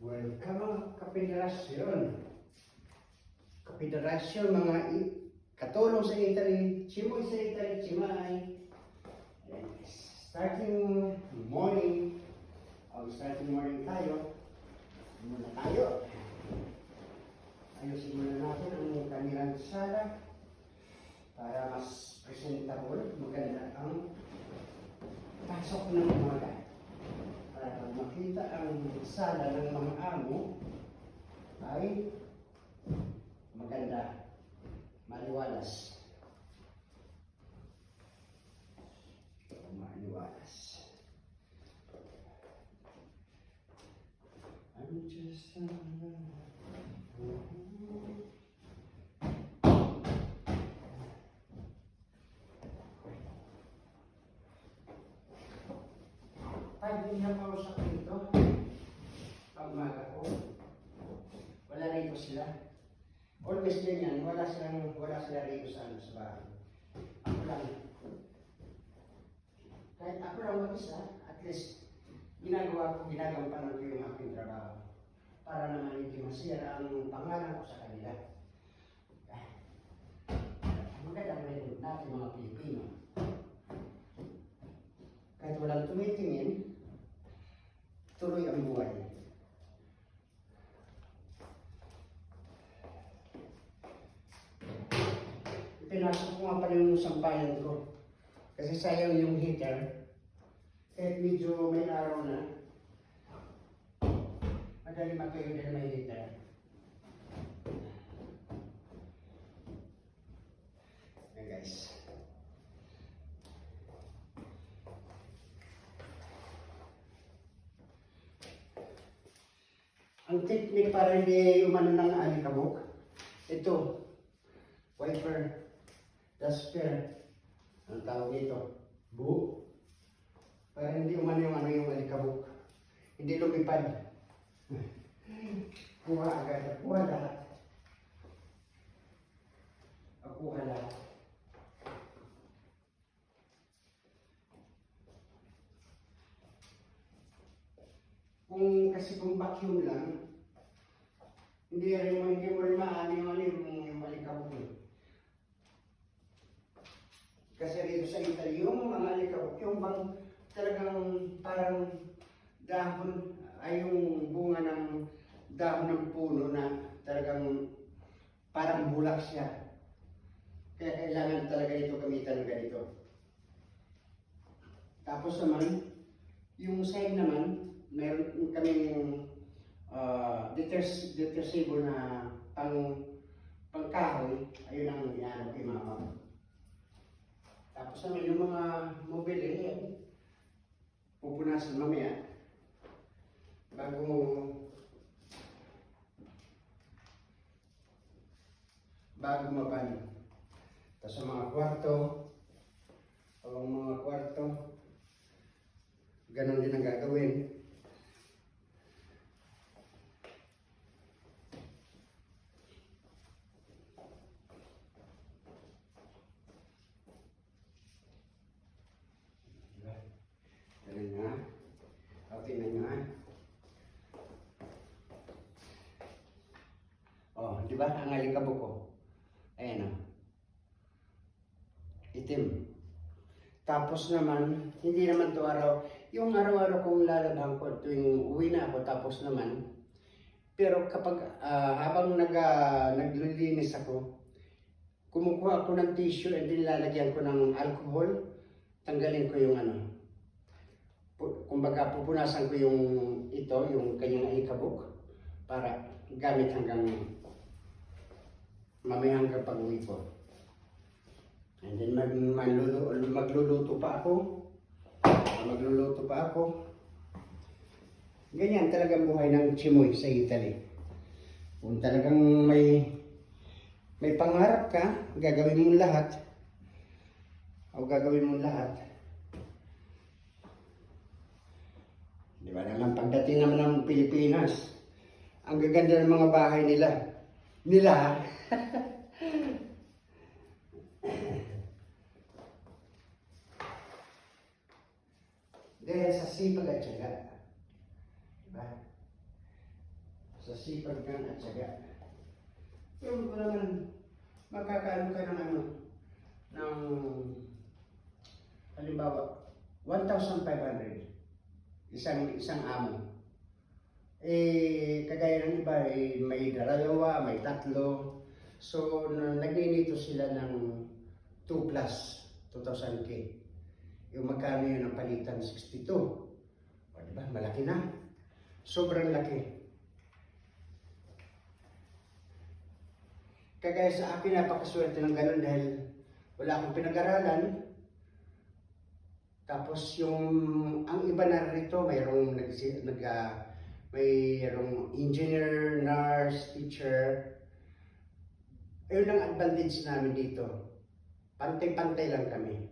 Welcome mga kapederasyon. Kapederasyon mga katulong sa Italy, Chimoy sa Italy, Chimay. Starting morning tayo. Muna tayo. Ayusin muna natin ang kanilang sala para mas presentable, maganda ang pasok ng umaga. Para makita ang sala ng mga amo ay maganda, maliwalas. Maliwalas. I'm just pag nakausap dito, pag umaga ko, wala rito sila. Always ganyan, wala sila rito sa bahay. Ako lang. Kahit ako lang mag-isa, at least ginagampanan ko yung aking trabaho. Para naman hindi masira ang pangalan ko sa kanila. Magandang record natin mga Pilipino. Kahit walang tumitingin, tuloy ang buhay. Pinasok ko nga pala yung sampayan ko. Kasi sayang yung heater. Kahit medyo may araw na, madali matuyo dahil may heater. Ayan guys. Ang technique para hindi umano ng alikabok, ito, wiper, duster, ang tawag nito, buo. Para hindi umano yung alikabok, hindi lumipad. Kuha agad, kuha lahat. Kuha lahat. Kung vacuum lang, hindi mo rin maano yung alikabok. Kasi rito sa Italy, yung mga alikabok, yung bang talagang parang dahon, ay yung bunga ng dahon ng puno na talagang parang bulak siya. Kaya kailangan talaga ito gamitan ng ganito. Tapos naman, yung side naman, meron kaming detersible na pangkahoy, ayun ang inaano kay mama. Tapos naman yung mga mobile, pupunasan mamaya bago maban. Tapos sa mga kwarto, ganun din ang gagawin. Ganun nga. Tingnan nyo ha. Oh, di ba? Ang alikabok ko. Ayan o. Itim. Tapos naman, hindi naman to araw. Yung araw-araw kong lalabahan ko tuwing uwi na ako, tapos naman. Pero kapag habang naglilinis ako, kumukuha ako ng tissue and nilalagyan ko ng alcohol, tanggalin ko yung ano. Kumbaga, pupunasan ko yung kanyang alikabok para gamit hanggang mamaya hanggang pag-uwi ko. And then magluluto pa ako. Ganyan talagang buhay ng Chimoy sa Italy. Kung talagang may pangarap ka, gagawin mo lahat. Di ba naman, pagdating naman ng Pilipinas, ang gaganda ng mga bahay nila. Dahil sa sipag at tiyaga. Diba? Sa sipag ka at syaga. Yung ko naman, magkakaano ka ng ano, ng, halimbawa, 1,500. Isang amo. Kagaya ng iba, may dalawa, may tatlo. So, nagninito sila ng 2 plus, 2,000K. Yung magkano yun ang palitan, 62. O diba, malaki na. Sobrang laki. Kagaya sa akin, napakaswerte ng ganun dahil wala akong pinag-aralan. Tapos ang iba na rito, mayroong engineer, nurse, teacher. Ayun ang advantage namin dito. Pantay-pantay lang kami.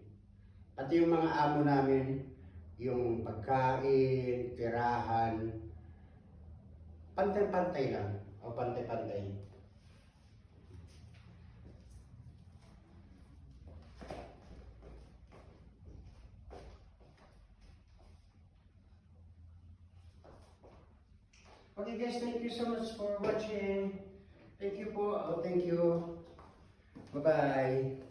Pati yung mga amo namin, yung pagkain, tirahan, pantay-pantay lang. O pantay-pantay. Okay guys, thank you so much for watching. Thank you po. Oh, thank you. Bye-bye.